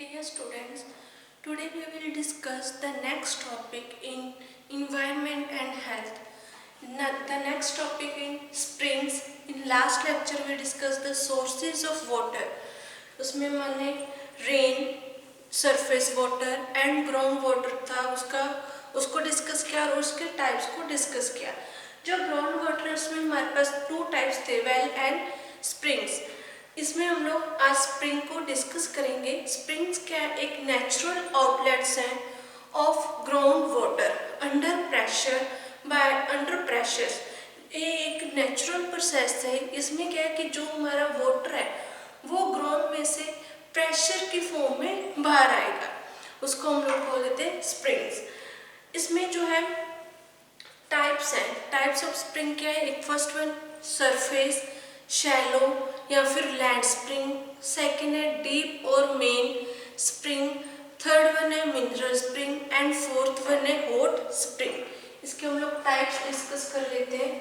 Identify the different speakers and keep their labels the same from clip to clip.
Speaker 1: Dear students, today we will discuss the next topic in environment and health. The next topic in springs. In last lecture we discussed the sources of water. उसमें मैंने rain, surface water and ground water था उसको discuss किया और उसके types को discuss किया. जो ग्राउंड वाटर उसमें हमारे पास टू टाइप्स थे, वेल एंड स्प्रिंग्स. इसमें हम लोग आज स्प्रिंग को डिस्कस करेंगे. स्प्रिंग्स क्या एक नेचुरल आउटलेट्स हैं of ground water under pressure. ये एक नेचुरल प्रोसेस है. इसमें क्या है कि जो हमारा वाटर है वो ग्राउंड में से प्रेशर की फॉर्म में बाहर आएगा. उसको हम लोग बोल देते हैं स्प्रिंग्स. इसमें जो है टाइप्स हैं. टाइप्स ऑफ स्प्रिंग क्या है? एक फर्स्ट वन सरफेस शैलो या फिर लैंड स्प्रिंग. सेकेंड है डीप और मेन स्प्रिंग. थर्ड वन है mineral spring and fourth one है हॉट स्प्रिंग. इसके हम लोग टाइप्स डिस्कस कर लेते हैं.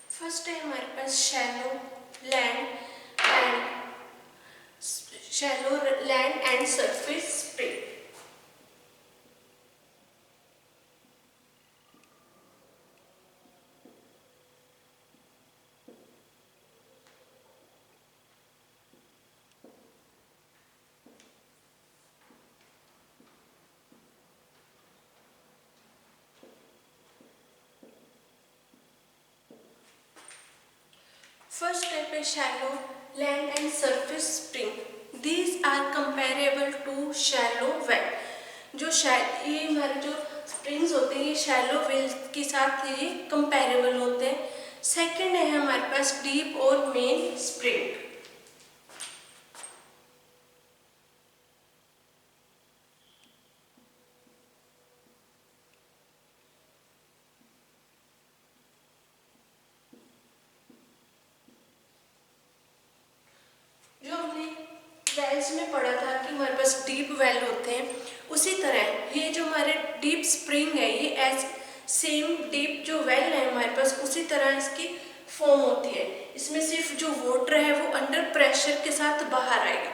Speaker 1: फर्स्ट है हमारे पास shallow land and surface spring. First type is shallow land and surface spring. These are comparable to shallow well. ये हमारे जो स्प्रिंग्स होते हैं ये शैलो वेल के साथ ये कंपेरेबल होते हैं. सेकंड है हमारे पास डीप और मेन स्प्रिंग. वेल्स में पढ़ा था कि हमारे पास डीप वेल होते हैं. उसी तरह ये जो हमारे डीप स्प्रिंग है ये एज सेम डीप जो वेल है हमारे पास उसी तरह इसकी फॉर्म होती है. इसमें सिर्फ जो वाटर है वो अंडर प्रेशर के साथ बाहर आएगा.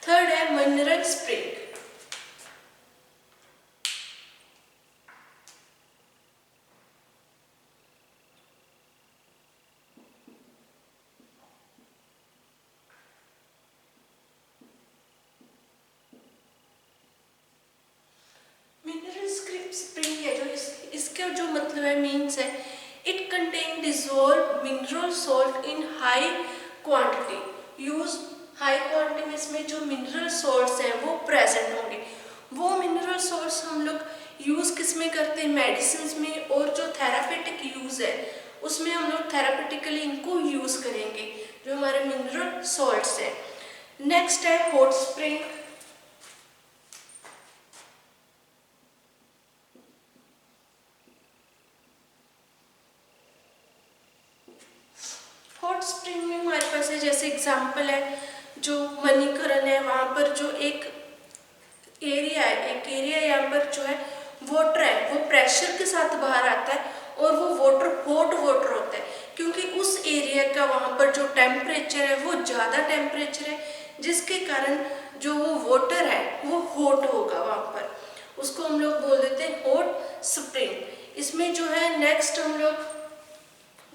Speaker 1: थर्ड है मिनरल स्प्रिंग. स्प्रिंग है जो इसका जो मतलब है मीन्स है it contain dissolve mineral salt in high quantity. Use high quantity में इसमें जो मिनरल सॉल्ट्स हैं वो प्रेजेंट होंगे. वो मिनरल सॉल्ट्स हम लोग यूज किस में करते हैं? मेडिसिन में. और जो थेरापेटिक यूज है उसमें हम लोग थेरापेटिकली इनको यूज करेंगे जो हमारे मिनरल सॉल्ट्स है. नेक्स्ट है हॉट स्प्रिंग. हॉट स्प्रिंग में हमारे पास है जैसे एग्जांपल है जो मणिकरण है वहाँ पर जो एक एरिया यहाँ पर जो है वाटर है वो प्रेशर के साथ बाहर आता है और वो वाटर हॉट वाटर होता है क्योंकि उस एरिया का वहाँ पर जो टेम्परेचर है वो ज़्यादा टेम्परेचर है जिसके कारण जो वो वाटर है वो हॉट होगा वहाँ पर. उसको हम लोग बोल देते हैं हॉट स्प्रिंग. इसमें जो है नेक्स्ट हम लोग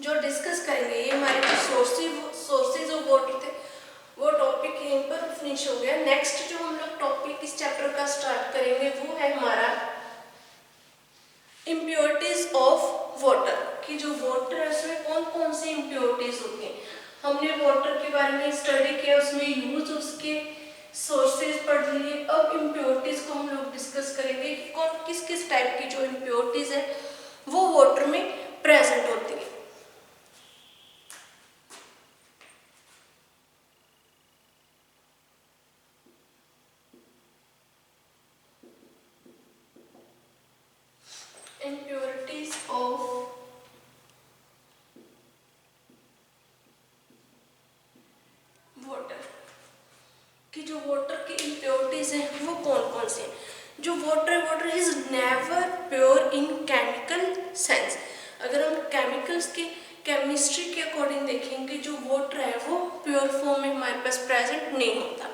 Speaker 1: जो डिस्कस करेंगे ये हमारे जो सोर्सेज ऑफ वाटर थे वो टॉपिक यहीं पर फिनिश हो गया. नेक्स्ट जो हम लोग टॉपिक इस चैप्टर का स्टार्ट करेंगे वो है हमारा इम्प्योरिटीज ऑफ वाटर. कि जो वाटर है उसमें कौन कौन सी इम्प्योरिटीज होती हैं. हमने वाटर के बारे में स्टडी किया, उसमें यूज, उसके सोर्सेज पढ़ लिए। अब इम्प्योरिटीज को हम लोग डिस्कस करेंगे कि कौन किस किस टाइप की जो इम्प्योरिटीज है वो वाटर में प्रेजेंट होती है। इम्प्योरिटीज ऑफ वाटर कि जो वाटर की इम्प्योरिटीज हैं वो कौन कौन सी हैं। जो water is never pure in chemical sense. अगर हम केमिकल्स के केमिस्ट्री के अकॉर्डिंग देखेंगे, जो वाटर है वो प्योर फॉर्म में हमारे पास प्रेजेंट नहीं होता।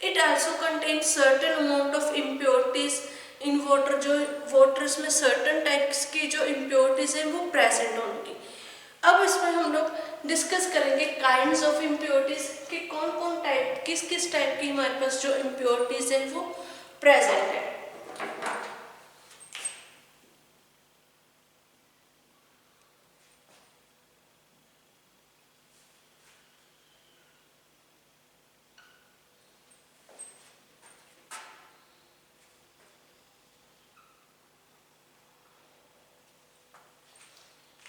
Speaker 1: It also contain certain amount of impurities in water. जो वाटर्स में सर्टेन टाइप्स की जो इम्प्योरिटीज हैं वो प्रेजेंट होंगी। अब इसमें हम लोग डिस्कस करेंगे काइंड्स ऑफ इम्प्योरिटीज कि कौन कौन टाइप किस किस टाइप की हमारे पास जो इम्प्योरिटीज है वो प्रेजेंट है।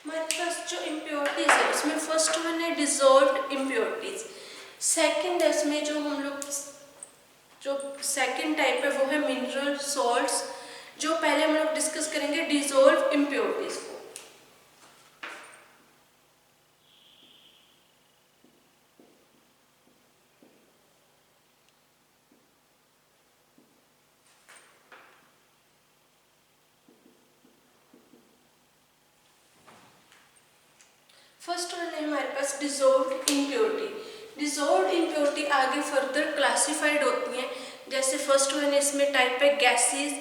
Speaker 1: हमारे पास जो इम्प्योरिटीज है उसमें फर्स्ट वन है डिजॉल्व्ड इम्प्योरिटीज। सेकंड है इसमें जो हम लोग जो सेकंड टाइप है वो है मिनरल सॉल्ट्स। जो पहले हम लोग डिस्कस करेंगे डिजॉल्व इम्प्योरिटीज को। फर्स्ट वन है हमारे पास डिजॉल्व्ड इम्प्योरिटी। डिजॉल्व्ड इम्प्योरिटी आगे फर्दर क्लासिफाइड होती हैं। जैसे फर्स्ट वन है इसमें टाइप है गैसेस,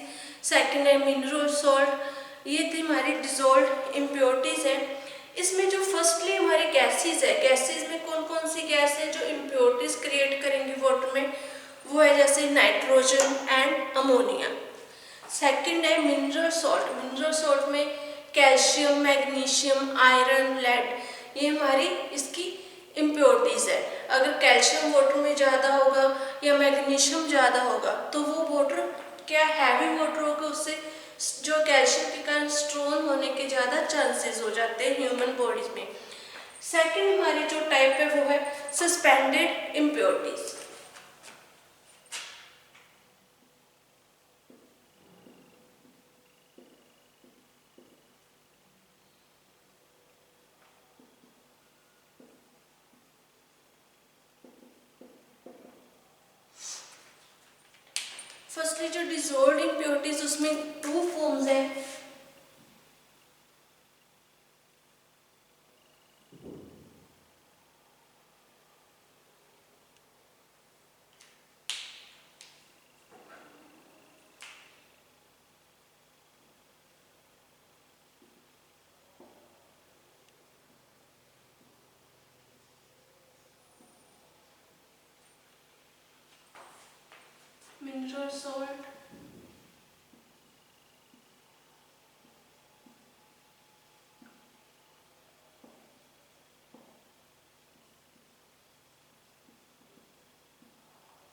Speaker 1: सेकंड है मिनरल सॉल्ट। ये थी हमारी डिजॉल्व्ड इम्प्योरिटीज है। इसमें जो फर्स्टली हमारी गैसेस है, गैसेस में कौन कौन सी गैस है जो इम्प्योरिटीज क्रिएट करेंगी वाटर में, वो है जैसे नाइट्रोजन एंड अमोनिया। सेकंड है मिनरल सॉल्ट। मिनरल सॉल्ट में कैल्शियम, मैग्नीशियम, आयरन, लेड, ये हमारी इसकी इम्प्योरिटीज है। अगर कैल्शियम वाटर में ज़्यादा होगा या मैग्नीशियम ज़्यादा होगा तो वो वाटर क्या हैवी वाटर होगा, उससे जो कैल्शियम के कारण स्ट्रोन होने के ज़्यादा चांसेस हो जाते हैं ह्यूमन बॉडीज में। सेकंड हमारी जो टाइप है वो है सस्पेंडेड इम्प्योरिटीज। फर्स्टली जो डिजॉल्व्ड इम्प्योरिटीज उसमें टू फॉर्म्स हैं। Mineral salt,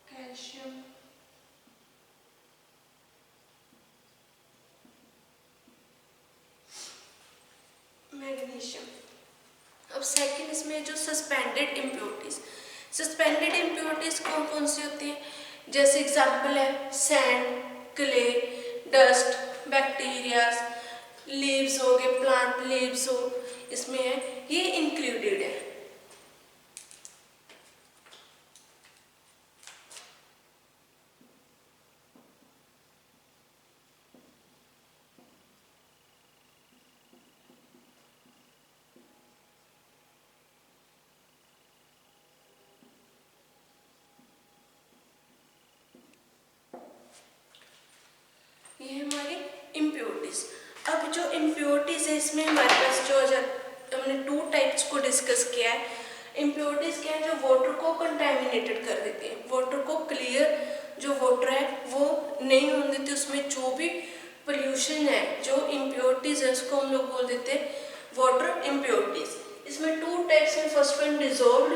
Speaker 1: calcium, magnesium. अब सेकंड इसमें जो सस्पेंडेड इम्प्योरिटीज। सस्पेंडेड इम्प्योरिटीज कौन कौन सी होती हैं, जैसे एग्जांपल है sand, clay, dust, bacterias, leaves हो गए, प्लांट लीव्स हो, इसमें है ये इंक्लूडेड है। ये हमारी इम्प्योरिटीज। अब जो इम्प्योरिटीज है इसमें हमारे पास जो हमने टू टाइप्स को डिस्कस किया है। इम्प्योरिटीज क्या है, जो वाटर को कंटेमिनेटेड कर देती है, वाटर को क्लियर जो वाटर है वो नहीं होने देती, उसमें जो भी पोल्यूशन है, जो इम्प्योरिटीज है उसको हम लोग बोल देते हैं वाटर इम्प्योरिटीज। इसमें टू टाइप्स में, first one dissolved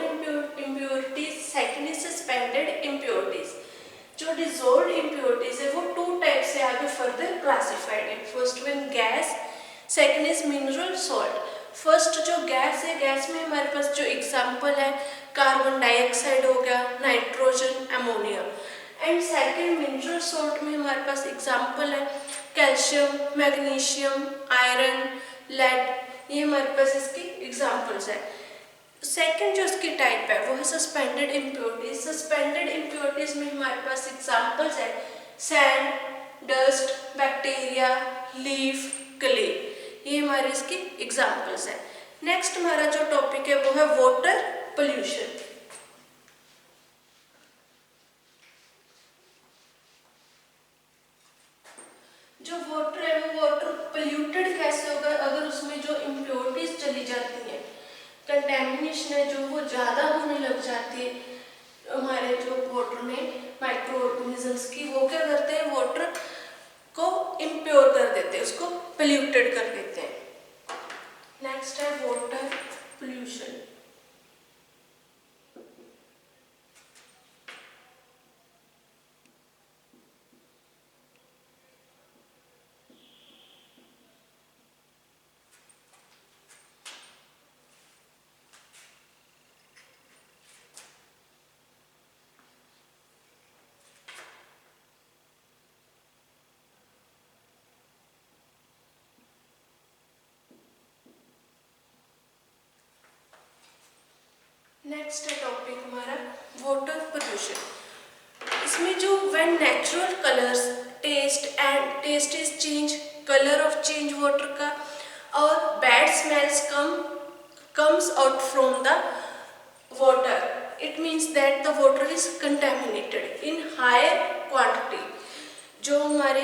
Speaker 1: impurities, second is suspended impurities. जो डिजोल्व्ड इम्प्योरिटीज है वो टू टाइप से आगे फर्दर क्लासिफाइड है। First one gas, second is mineral salt. First जो गैस है, गैस में हमारे पास जो एग्जांपल है कार्बन डाइऑक्साइड हो गया, nitrogen, ammonia. And second mineral salt में हमारे पास एग्जांपल है कैल्शियम, मैग्नीशियम, आयरन, लेड, ये हमारे पास इसकी एग्जांपल्स है। सेकंड जो इसकी टाइप है वो है सस्पेंडेड इम्प्योरिटीज। सस्पेंडेड इम्प्योरिटीज में हमारे पास एग्जांपल्स है sand, dust, bacteria, leaf, clay, ये हमारे इसकी एग्जांपल्स है। नेक्स्ट हमारा जो टॉपिक है वो है वाटर पोल्यूशन। जो वाटर है वो वाटर पोल्यूटेड कैसे होगा, अगर उसमें जो इम्प्योरिटीज चली जाती है, कंटेमिनेशन है जो वो ज़्यादा होने लग जाती है हमारे जो वाटर में माइक्रो ऑर्गेनिजम्स की, वो क्या करते हैं वाटर को इम्प्योर कर देते हैं, उसको पोल्यूटेड कर देते हैं। नेक्स्ट है वाटर पोल्यूशन। नेक्स्ट है टॉपिक हमारा वाटर पोल्यूशन। इसमें जो when natural colours, taste is change, colour of change water का, और bad smells comes out from the water, it means that the water is contaminated in higher quantity. जो हमारे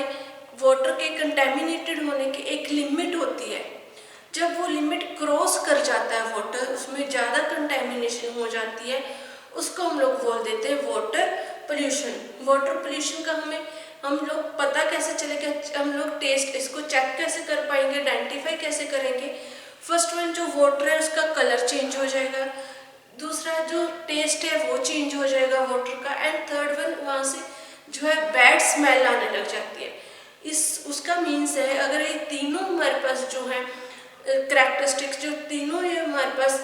Speaker 1: water के contaminated होने की एक लिमिट होती है, जब वो लिमिट क्रॉस कर जाता है वाटर, उसमें ज़्यादा कंटेमिनेशन हो जाती है, उसको हम लोग बोल देते हैं वाटर पोल्यूशन। वाटर पोल्यूशन का हम लोग पता कैसे चलेगा, हम लोग टेस्ट इसको चेक कैसे कर पाएंगे, आइडेंटिफाई कैसे करेंगे। फर्स्ट वन जो वाटर है उसका कलर चेंज हो जाएगा, दूसरा जो टेस्ट है वो चेंज हो जाएगा वाटर का, एंड थर्ड वन वहाँ से जो है बैड स्मेल आने लग जाती है। उसका मीन्स है अगर ये तीनों हमारे पास जो है करैक्टरिस्टिक्स, जो तीनों ये हमारे पास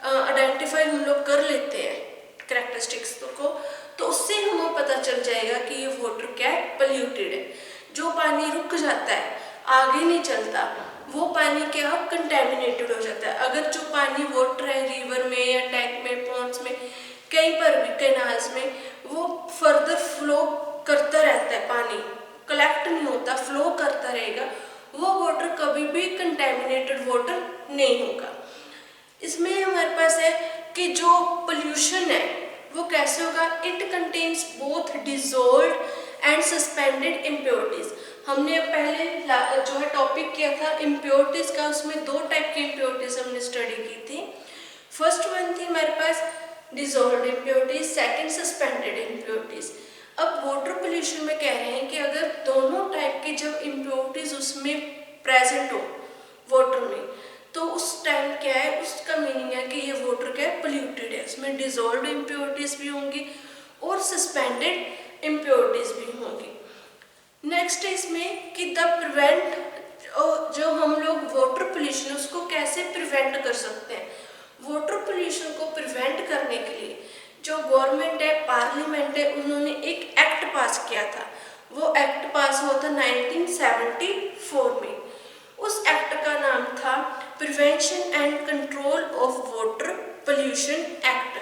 Speaker 1: आइडेंटिफाई हम लोग कर लेते हैं करैक्टरिस्टिक्स को, तो उससे हमें पता चल जाएगा कि ये वाटर क्या है, पोल्यूटेड है। जो पानी रुक जाता है, आगे नहीं चलता, वो पानी क्या है, कंटेमिनेटेड हो जाता है। अगर जो पानी वाटर है रिवर में या टैंक में, पॉन्ड्स में, कहीं पर भी कैनाल्स में, वो फर्दर फ्लो करता रहता है, पानी कलेक्ट नहीं होता, फ्लो करता रहेगा, वो वाटर कभी भी कंटेमिनेटेड वाटर नहीं होगा। इसमें हमारे पास है कि जो पोल्यूशन है वो कैसे होगा, it contains both dissolved and suspended impurities. हमने पहले जो है टॉपिक किया था इम्प्योरिटीज का, उसमें दो टाइप की इम्प्योरिटीज हमने स्टडी की थी। फर्स्ट वन थी हमारे पास dissolved impurities, second suspended impurities. अब वाटर पोल्यूशन में कह रहे हैं कि अगर दोनों टाइप की जब इम्प्योरिटीज उसमें प्रेजेंट हो वाटर में, तो उस टाइम क्या है, उसका मीनिंग है कि ये वाटर क्या है, पोल्यूटेड है। उसमें डिजोल्व्ड इम्प्योरिटीज भी होंगी और सस्पेंडेड इम्प्योरिटीज भी होंगी। नेक्स्ट है इसमें कि द प्रिवेंट, जो हम लोग वाटर पोल्यूशन उसको कैसे प्रिवेंट कर सकते हैं। वाटर पोल्यूशन को प्रिवेंट करने के लिए जो गवर्नमेंट है, पार्लियामेंट है, उन्होंने एक एक्ट पास किया था। वो एक्ट पास हुआ था 1974 में। उस एक्ट का नाम था prevention and control of water pollution act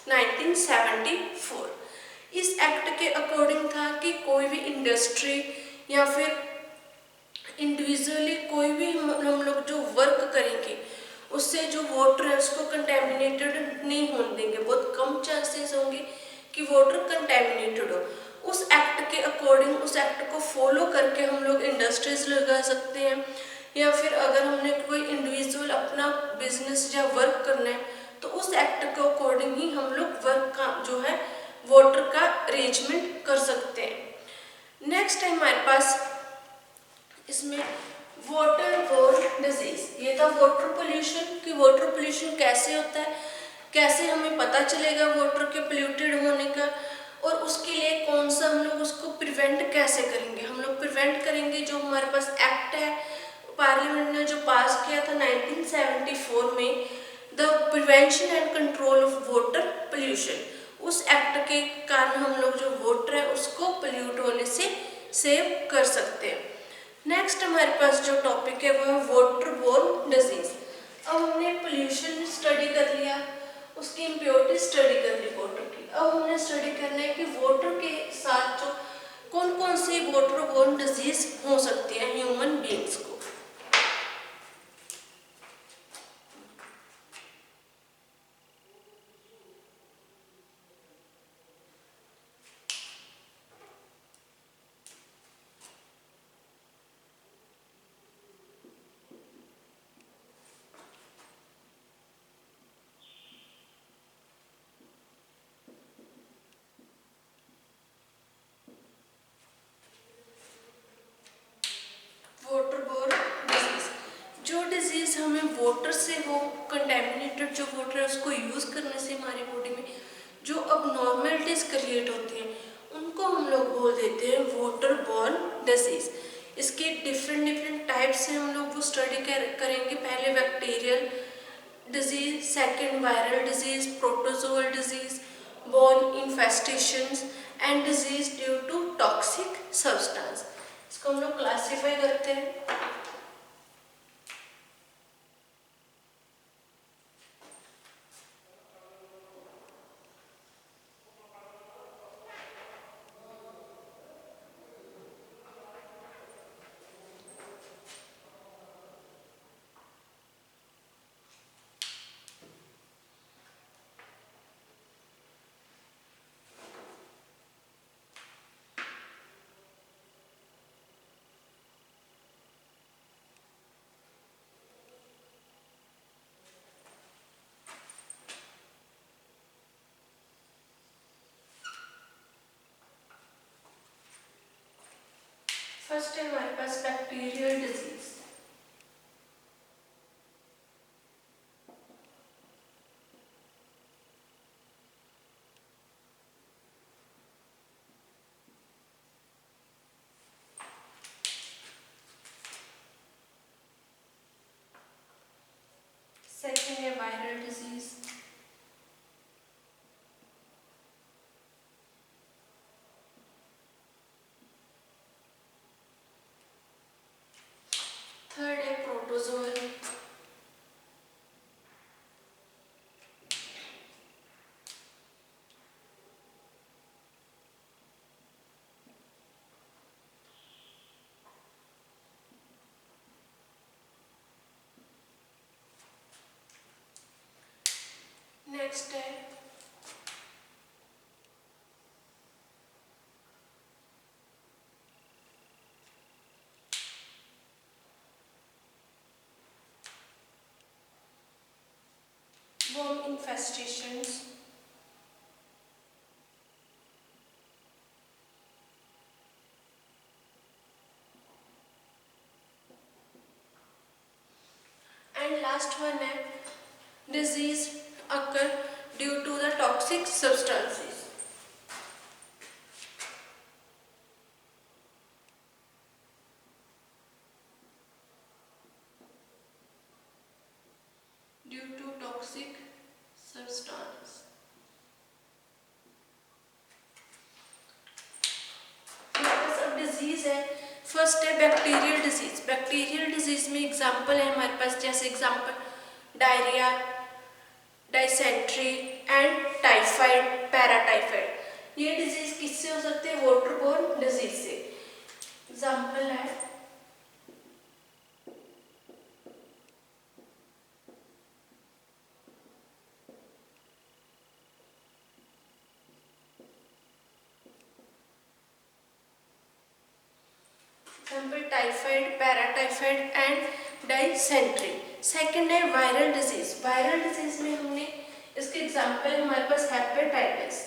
Speaker 1: 1974। इस एक्ट के अकॉर्डिंग था कि कोई भी इंडस्ट्री या फिर इंडिविजुअली कोई भी हम लोग जो वर्क करेंगे, उससे जो वाटर है उसको कंटेमिनेटेड नहीं होने देंगे। बहुत कम चांसेस होंगे कि वाटर कंटेमिनेटेड हो। उस एक्ट के अकॉर्डिंग, उस एक्ट को फॉलो करके हम लोग इंडस्ट्रीज लगा सकते हैं, या फिर अगर हमने कोई इंडिविजुअल अपना बिजनेस या वर्क करना है तो उस एक्ट के अकॉर्डिंग ही हम लोग वर्क का जो है वाटर का अरेंजमेंट कर सकते हैं। नेक्स्ट है हमारे पास इसमें वाटर बोर्न डिजीज, ये था वाटर पोल्यूशन कि वाटर पोल्यूशन कैसे होता है, कैसे हमें पता चलेगा वाटर के पोल्यूटेड होने का, और उसके लिए कौन सा हम लोग उसको प्रिवेंट कैसे करेंगे। हम लोग प्रिवेंट करेंगे, जो हमारे पास एक्ट है पार्लियामेंट ने जो पास किया था 1974 में, the prevention and control of water pollution, उस एक्ट के कारण हम लोग जो वाटर है उसको पोल्यूट होने से सेव कर सकते हैं। नेक्स्ट हमारे पास जो टॉपिक है वो है वाटर बोर्न डिजीज। अब हमने पोल्यूशन स्टडी कर लिया, उसकी इम्प्योरिटी स्टडी कर ली वाटर की। अब हमने स्टडी करना है कि वाटर के साथ जो कौन कौन सी वाटर बोर्न डिजीज हो सकती है ह्यूमन बीइंग्स को। वाटर बोर्न डिजीज, जो डिजीज हमें वाटर से हो, कंटेमिनेटेड जो वाटर है उसको यूज करने से हमारी बॉडी में जो अब नॉर्मलिटीज क्रिएट होती हैं उनको हम लोग बोल देते हैं वाटर बोर्न डिजीज। इसके डिफरेंट डिफरेंट टाइप्स से हम लोग वो स्टडी करेंगे। पहले bacterial disease, second viral disease, protozoal disease, borne infestations and disease due to toxic substance. इसको हम लोग क्लासिफाई करते हैं। फर्स्ट है हमारे पास बैक्टीरियल डिजीज। सेकंड है वायरल डिजीज। थर्ड है प्रोटोजोअल। नेक्स्ट है worm infestations। And last one है disease occur due to the toxic substances। due to toxic substance। अब डिजीज है, फर्स्ट है बैक्टीरियल डिजीज। बैक्टीरियल डिजीज में एग्जांपल है हमारे पास, जैसे example diarrhoea, dysentery and typhoid, paratyphoid. ये डिजीज किससे हो सकते हैं? वाटरबोर्न डिजीज से। एग्जांपल है typhoid, paratyphoid and dysentery. Second है वायरल डिजीज। वायरल डिजीज में हमने इसके एग्जांपल हमारे पास हेपेटाइटिस,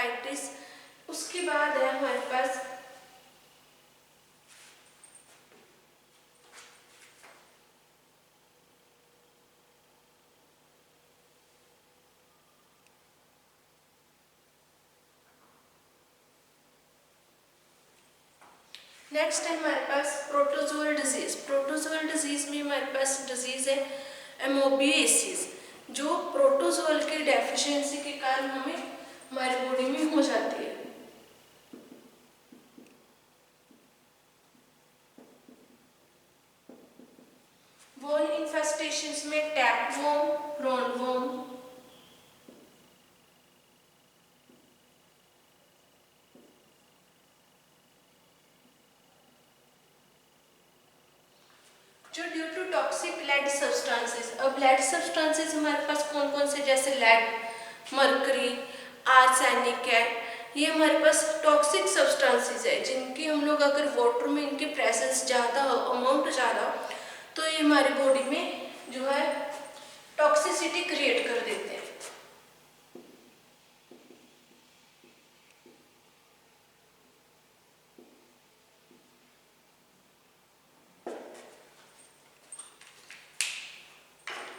Speaker 1: हेपेटाइटिस। उसके बाद है हमारे पास नेक्स्ट है हमारे पास प्रोटोजोअल डिजीज। प्रोटोजोअल डिजीज में हमारे पास डिजीज है एमोबियासिस, जो प्रोटोजोअल के डेफिशिएंसी के कारण हमें हमारे बॉडी में हो जाती है। वॉर्म इन्फेस्टेशंस में टैपवॉर्म, राउंडवॉर्म, जो due to toxic lead substances. अब लेड सब्सटेंसेस हमारे पास कौन कौन से, जैसे लेड, मरकरी, आर्सेनिक है, ये हमारे पास टॉक्सिक सब्सटेंसेस है, जिनकी हम लोग अगर वाटर में इनकी प्रेजेंस ज़्यादा हो, अमाउंट ज़्यादा हो, तो ये हमारी बॉडी में जो है टॉक्सिसिटी क्रिएट कर देते हैं।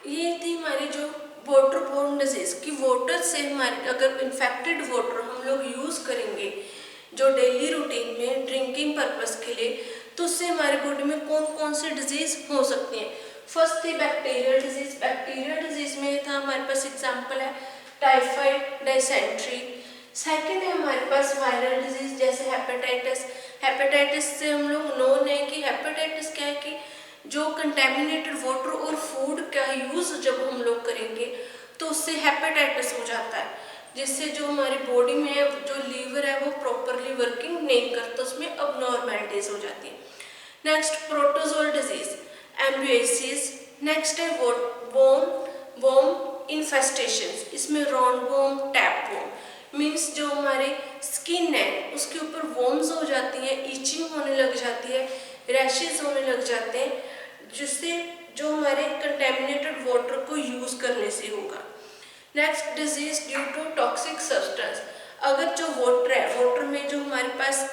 Speaker 1: ये थी हमारी जो वाटर बोर्न डिजीज की। वाटर से हमारे अगर इन्फेक्टेड वाटर हम लोग यूज़ करेंगे जो डेली रूटीन में ड्रिंकिंग पर्पस के लिए, तो उससे हमारे बॉडी में कौन कौन से डिजीज हो सकती हैं। फर्स्ट थी बैक्टीरियल डिजीज। बैक्टीरियल डिजीज में था हमारे पास एग्जाम्पल है टाइफाइड, डायसेंट्री। सेकेंड है हमारे पास वायरल डिजीज जैसे हेपेटाइटिस। हेपेटाइटिस से हम लोग नोन है कि हेपेटाइटिस क्या है कि जो कंटेमिनेटेड वाटर और फूड का यूज़ जब हम लोग करेंगे तो उससे हेपेटाइटिस हो जाता है, जिससे जो हमारी बॉडी में जो लीवर है वो प्रॉपरली वर्किंग नहीं करता, उसमें अबनॉर्मैलिटीज हो जाती है। Next protozoal disease, amoebiasis. Next है वॉर्म इन्फेस्टेशंस। इसमें राउंडवॉर्म, टैपवॉर्म मीन्स जो हमारे स्किन है उसके ऊपर वॉर्म्स हो जाती है, ईचिंग होने लग जाती है, रैशेज होने लग जाते हैं, जिससे जो हमारे कंटेमिनेटेड वाटर को यूज करने से होगा। Next disease due to toxic substance. अगर जो वाटर है, वाटर में जो हमारे पास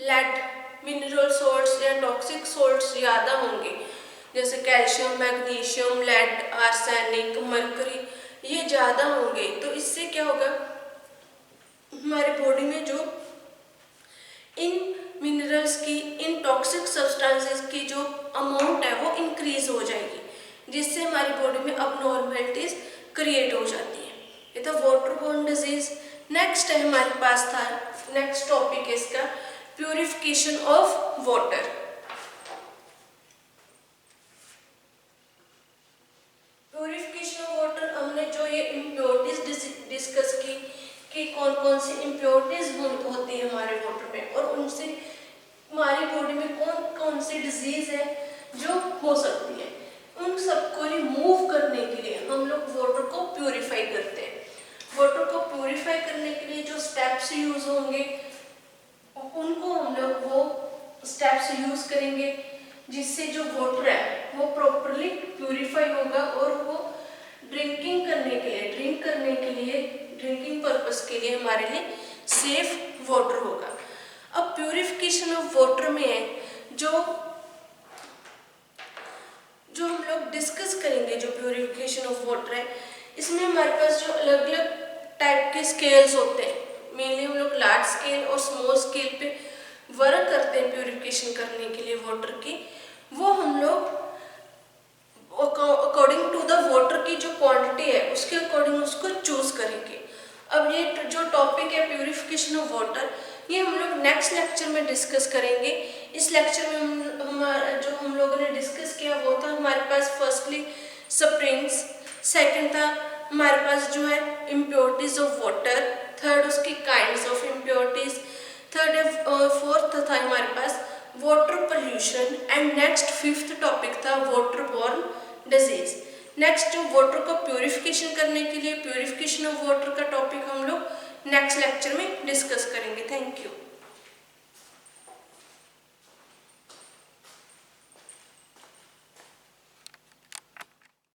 Speaker 1: लेड, मिनरल सॉल्ट्स या टॉक्सिक सॉल्ट्स ज़्यादा होंगे, जैसे calcium, magnesium, lead, arsenic, mercury, ये ज़्यादा होंगे, तो इससे क्या होगा, हमारे बॉडी में जो इन मिनरल्स की, इन टॉक्सिक सब्सटेंसेस की जो अमाउंट है वो इंक्रीज हो जाएगी, जिससे हमारी बॉडी में अबनॉर्मैलिटीज क्रिएट हो जाती है। ये तो वाटर बोर्न डिजीज। नेक्स्ट है हमारे पास था, नेक्स्ट टॉपिक है इसका purification of water. Purification of water हमने जो ये इम्प्योरिटीज डिस्कस की कि कौन कौन सी इम्प्योरिटीज होती है हमारे वाटर में और उनसे हमारी बॉडी में कौन कौन सी डिजीज है जो हो सकती है, उन सबको रिमूव करने के लिए हम लोग वाटर को प्यूरिफाई करते हैं। वाटर को प्यूरिफाई करने के लिए जो स्टेप्स यूज होंगे उनको हम लोग वो स्टेप्स यूज करेंगे, जिससे जो वाटर है वो प्रॉपरली प्यूरिफाई होगा और वो ड्रिंकिंग करने के लिए, ड्रिंक करने के लिए, ड्रिंकिंग पर्पस के लिए हमारे लिए सेफ वाटर होगा। अब प्यूरिफिकेशन ऑफ वाटर में है जो हम लोग डिस्कस करेंगे, जो प्यूरिफिकेशन ऑफ वाटर है, इसमें हमारे पास जो अलग अलग टाइप के स्केल्स होते हैं, मेनली हम लोग लार्ज स्केल और स्मॉल स्केल पे वर्क करते हैं प्यूरिफिकेशन करने के लिए वाटर की। वो हम लोग अकॉर्डिंग टू द वाटर की जो क्वांटिटी है उसके अकॉर्डिंग उसको चूज करेंगे। अब ये जो टॉपिक है प्यूरिफिकेशन ऑफ वाटर, ये हम लोग नेक्स्ट लेक्चर में डिस्कस करेंगे। इस लेक्चर में जो हम लोगों ने डिस्कस किया वो था हमारे पास फर्स्टली स्प्रिंग्स, सेकंड था हमारे पास जो है इम्प्योरिटीज ऑफ वाटर, थर्ड उसकी काइंड्स ऑफ इम्प्योरिटीज, फोर्थ था हमारे पास water pollution and next fifth topic था वाटर बोर्न डिजीज। नेक्स्ट जो वाटर को प्यूरिफिकेशन करने के लिए प्यूरिफिकेशन ऑफ वाटर का टॉपिक हम लोग नेक्स्ट लेक्चर में डिस्कस करेंगे। Thank you.